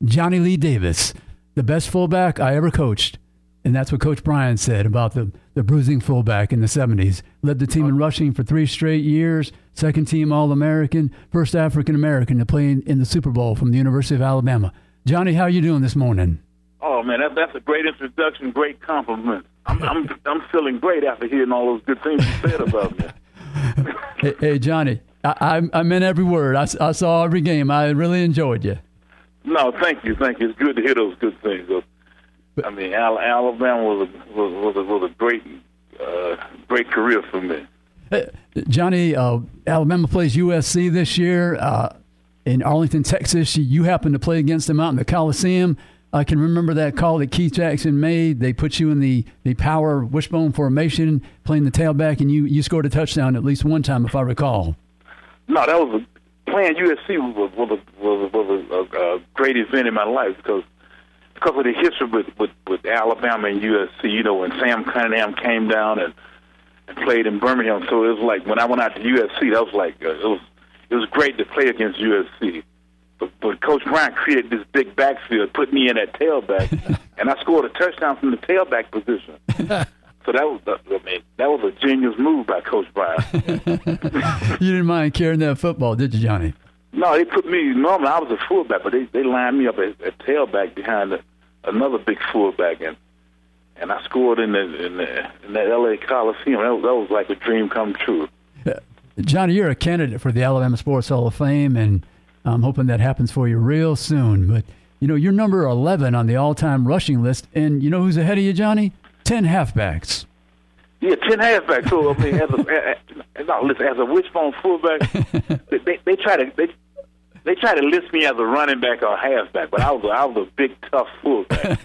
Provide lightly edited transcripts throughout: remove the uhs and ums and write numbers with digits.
Johnny Lee Davis, the best fullback I ever coached. And that's what Coach Bryant said about the bruising fullback in the 70s. Led the team in rushing for 3 straight years, second team All-American, first African-American to play in the Super Bowl from the University of Alabama. Johnny, how you doing this morning? Oh, man, that's a great introduction, great compliment. I'm feeling great after hearing all those good things you said about me. Hey, Johnny, I meant every word. I saw every game. I really enjoyed you. No, thank you. It's good to hear those good things. I mean, Alabama was a great career for me. Johnny, Alabama plays USC this year in Arlington, Texas. You happened to play against them out in the Coliseum. I can remember that call that Keith Jackson made. They put you in the power wishbone formation, playing the tailback, and you scored a touchdown at least one time, if I recall. No, that was playing USC was a great event in my life because of the history with Alabama and USC. You know, when Sam Cunningham came down and played in Birmingham, so it was like when I went out to USC, that was like it was great to play against USC. But Coach Bryant created this big backfield, put me in that tailback, and I scored a touchdown from the tailback position. So that was a genius move by Coach Bryant. You didn't mind carrying that football, did you, Johnny? No, they put me. Normally, I was a fullback, but they lined me up at tailback behind another big fullback, and I scored in that L.A. Coliseum. That was like a dream come true. Johnny, you're a candidate for the Alabama Sports Hall of Fame, and I'm hoping that happens for you real soon. But, you know, you're number 11 on the all-time rushing list, and you know who's ahead of you, Johnny? 10 halfbacks. Yeah, 10 halfbacks. So, I mean, as a wishbone fullback, they try to list me as a running back or halfback, but I was a big, tough fullback.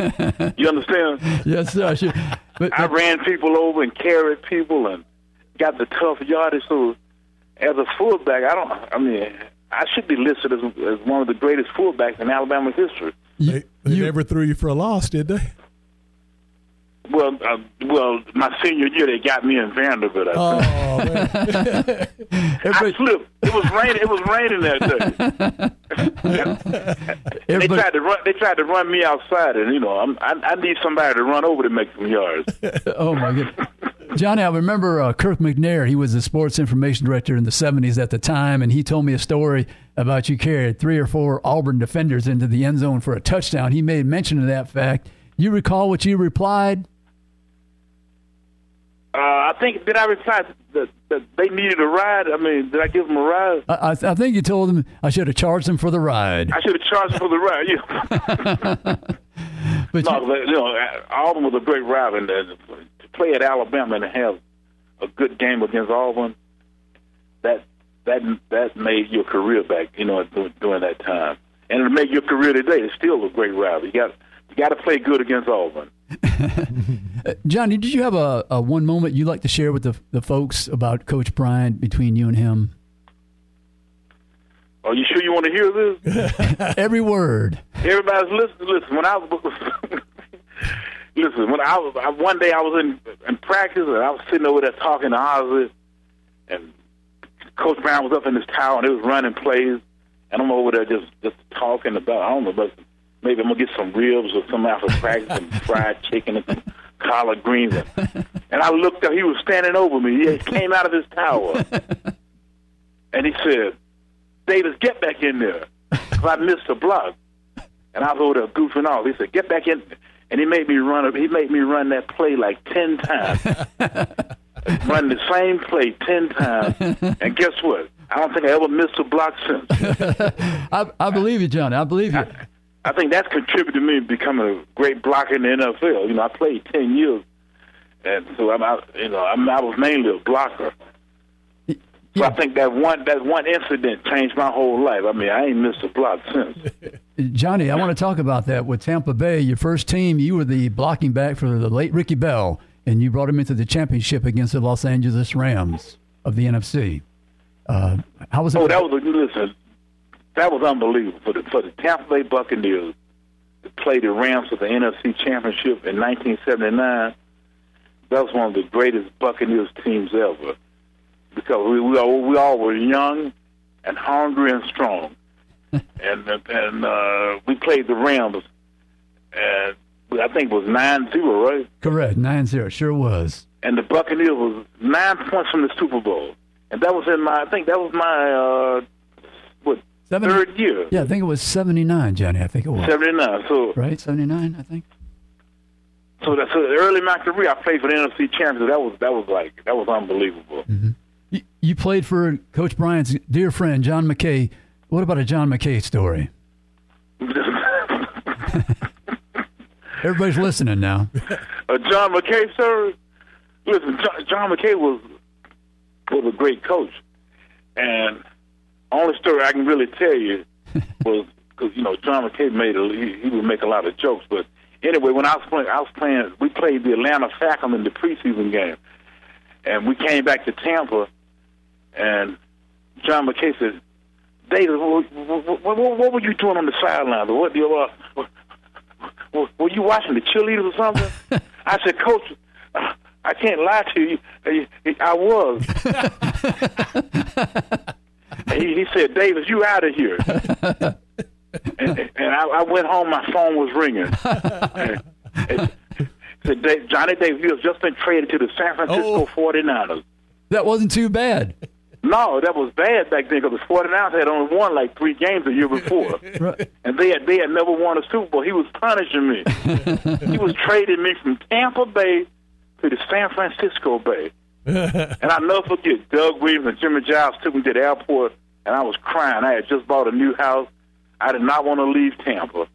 You understand? Yes, sir. Sure. But I ran people over and carried people and got the tough yardage. So, as a fullback, I should be listed as one of the greatest fullbacks in Alabama history. They never threw you for a loss, did they? Well, my senior year they got me in Vanderbilt. I slipped. It was raining that day. They tried to run me outside, and you know I need somebody to run over to make some yards. Oh my goodness. Johnny, I remember Kirk McNair. He was the sports information director in the 70s at the time, and he told me a story about you carried 3 or 4 Auburn defenders into the end zone for a touchdown. He made mention of that fact. You recall what you replied? I think, did I reply that they needed a ride? I mean, did I give them a ride? I think you told them I should have charged them for the ride. I should have charged them for the ride, yeah. But Auburn was a great rival. To play at Alabama and have a good game against Auburn, that made your career back, you know, during that time. And it'll make your career today. It's still a great rival. You got to play good against Auburn. Johnny, did you have a one moment you'd like to share with the folks about Coach Bryant between you and him? Are you sure you want to hear this? Every word. Everybody's listening. Listen, when I was one day I was in practice and I was sitting over there talking to Ozzy, and Coach Bryant was up in his tower and they was running plays, and I'm over there just talking about, I don't know, but maybe I'm going to get some ribs or something after practice, some fried chicken and some collard greens. And I looked up, he was standing over me. He came out of his tower. And he said, Davis, get back in there. Because I missed a block. And I was over there goofing off. He said, get back in. And he made me run that play like 10 times. Run the same play 10 times. And guess what? I don't think I ever missed a block since. I believe you, Johnny. I believe you. I think that's contributed to me becoming a great blocker in the NFL. You know, I played 10 years, and so I was mainly a blocker. So yeah. I think that one incident changed my whole life. I mean, I ain't missed a block since. Johnny, I want to talk about that with Tampa Bay. Your first team, you were the blocking back for the late Ricky Bell, and you brought him into the championship against the Los Angeles Rams of the NFC. How was it? That was unbelievable for the Tampa Bay Buccaneers to play the Rams for the NFC Championship in 1979. That was one of the greatest Buccaneers teams ever because we all were young and hungry and strong. and we played the Rams, and I think it was 9-0, right? Correct, 9-0, sure was. And the Buccaneers was 9 points from the Super Bowl, and that was my third year. Yeah, I think it was 79, Johnny. I think it was 79. So right, 79, I think. So that's early in my career. I played for the NFC Champions. That was unbelievable. Mm-hmm. You played for Coach Bryant's dear friend John McKay. What about a John McKay story? Everybody's listening now. John McKay, sir. Listen, John McKay was a great coach, and only story I can really tell you was because John McKay he would make a lot of jokes, but. Anyway, when I was playing. We played the Atlanta Falcons in the preseason game, and we came back to Tampa. And John McKay said, "David, what were you doing on the sidelines? Were you watching the cheerleaders or something?" I said, "Coach, I can't lie to you. I was." He said, "David, you out of here." And I went home. My phone was ringing. Said, Johnny Davis, you have just been traded to the San Francisco 49ers. That wasn't too bad. No, that was bad back then because the 49ers had only won like 3 games a year before. Right. And they had never won a Super Bowl. He was punishing me. He was trading me from Tampa Bay to the San Francisco Bay. And I'll never forget, Doug Williams and Jimmy Giles took me to the airport, and I was crying. I had just bought a new house. I did not want to leave Tampa,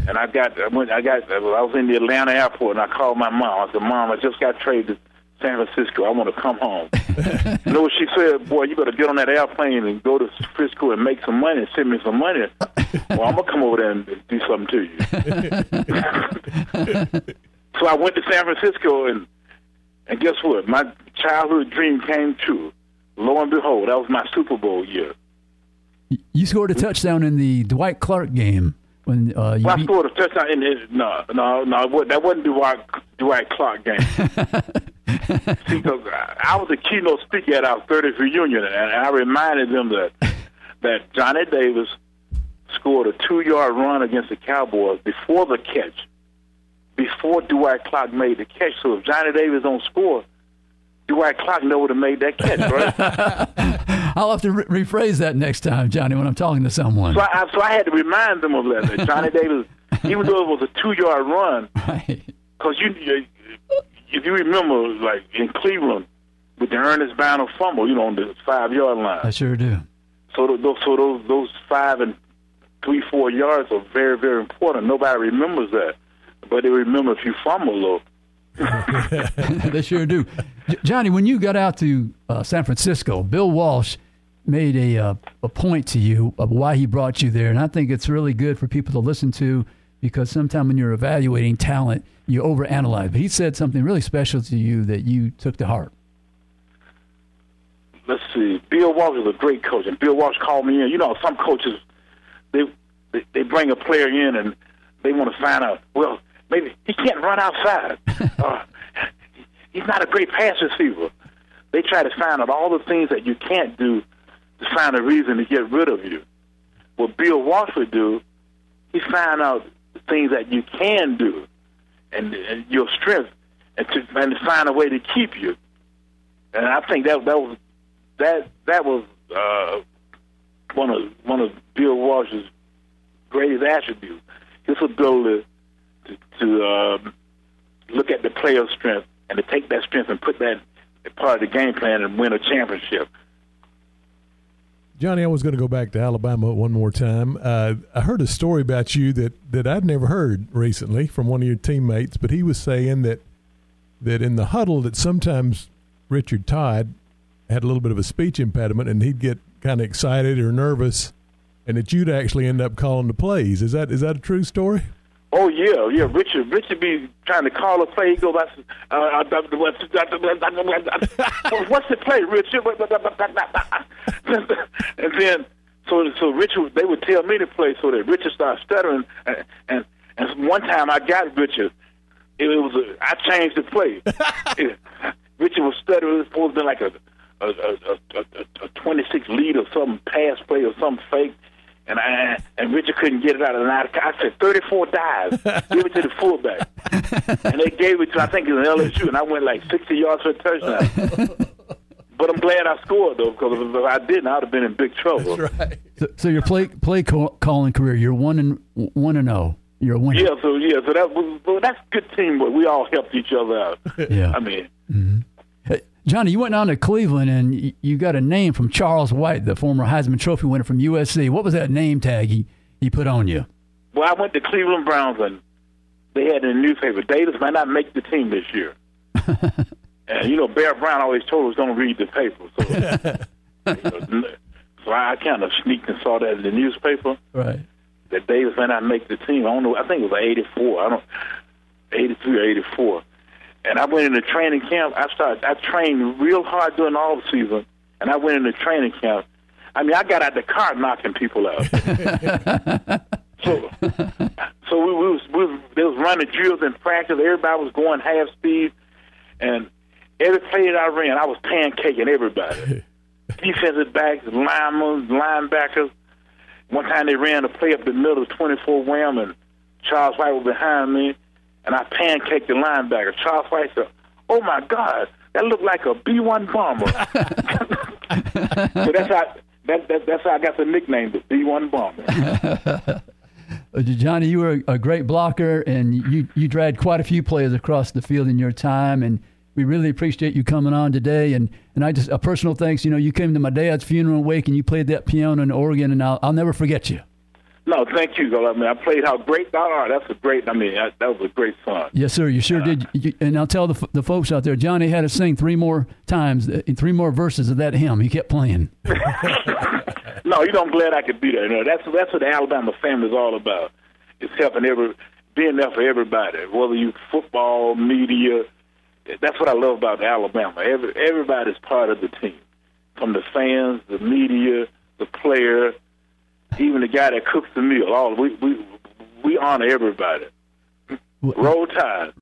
and I was in the Atlanta airport, and I called my mom. I said, "Mom, I just got traded to San Francisco. I want to come home." You know what she said? "Boy, you better get on that airplane and go to Frisco and make some money and send me some money. Well, I'm gonna come over there and do something to you." So I went to San Francisco, and guess what? My childhood dream came true. Lo and behold, that was my Super Bowl year. You scored a touchdown in the Dwight Clark game when I scored a touchdown in no, that wasn't Dwight Clark game. See, because I was the keynote speaker at our 30th reunion, and I reminded them that Johnny Davis scored a 2-yard run against the Cowboys before the catch, before Dwight Clark made the catch. So if Johnny Davis don't score, Dwight Clark never would have made that catch, right? I'll have to rephrase that next time, Johnny, when I'm talking to someone. So I had to remind them of that Johnny Davis, even though it was a 2-yard run, because if you remember, like in Cleveland, with the Ernest Bound fumble, on the 5-yard line. I sure do. So those 5 and 3-4 yards are very, very important. Nobody remembers that, but they remember if you fumble, though. They sure do. Johnny, when you got out to San Francisco, Bill Walsh made a point to you of why he brought you there, and I think it's really good for people to listen to because sometimes when you're evaluating talent, you overanalyze. But he said something really special to you that you took to heart. Let's see. Bill Walsh is a great coach, and Bill Walsh called me in. Some coaches, they bring a player in and they want to find out, well, maybe he can't run outside. He's not a great pass receiver. They try to find out all the things that you can't do to find a reason to get rid of you. What Bill Walsh would do, he find out the things that you can do and your strength, and to find a way to keep you. And I think that was one of Bill Walsh's greatest attributes. His ability to look at the player's strength and to take that strength and put that part of the game plan and win a championship. Johnny, I was going to go back to Alabama one more time. I heard a story about you that I'd never heard recently from one of your teammates, but he was saying that in the huddle that sometimes Richard Todd had a little bit of a speech impediment and he'd get kind of excited or nervous, and that you'd actually end up calling the plays. Is that a true story? Oh yeah. Richard be trying to call a play. He goes, what's the play, Richard? And then, so Richard, they would tell me to play, so that Richard started stuttering. And one time I got Richard. I changed the play. Richard was stuttering. It was supposed to be like a 26 lead or some pass play or some fake. and Richard couldn't get it out of the night. I said 34 dives. Give it to the fullback, and they gave it to I think it was LSU, and I went like 60 yards for a touchdown. But I'm glad I scored though, because if I didn't, I'd have been in big trouble. That's right. So your play calling career, you're 1-0. You're a winner. So that's good teamwork. We all helped each other out. Yeah. I mean. Mm-hmm. Hey, Johnny, you went down to Cleveland and you got a name from Charles White, the former Heisman Trophy winner from USC. What was that name tag he put on you? Well, I went to Cleveland Browns and they had in the newspaper, Davis might not make the team this year. And, Bear Brown always told us don't read the paper. So I kind of sneaked and saw that in the newspaper. Right. That Davis might not make the team. I don't know. I think it was 84. 83 or 84. And I went into training camp. I trained real hard during the off season, and I went into training camp. I mean, I got out the car knocking people out. So they was running drills in practice. Everybody was going half speed, and every play that I ran, I was pancaking everybody. Defensive backs, linemen, linebackers. One time they ran a play up the middle of 24 wham, and Charles White was behind me, and I pancaked the linebacker. Charles White said, "Oh my God, that looked like a B-1 bomber." So that's how I got the nickname, the B-1 bomber. Johnny, you were a great blocker, and you dragged quite a few players across the field in your time, and we really appreciate you coming on today. And I just, a personal thanks, you came to my dad's funeral wake and you played that piano in Oregon, and I'll never forget you. No, thank you. I mean, I played How Great Thou Art. That was a great song. Yes, sir. You sure did. And I'll tell the folks out there, Johnny had to sing 3 more times, 3 more verses of that hymn. He kept playing. No, I'm glad I could be there. That's what the Alabama family is all about. It's helping being there for everybody, whether you football, media. That's what I love about Alabama. Everybody's part of the team, from the fans, the media, the player, even the guy that cooks the meal. We honor everybody. Roll Tide.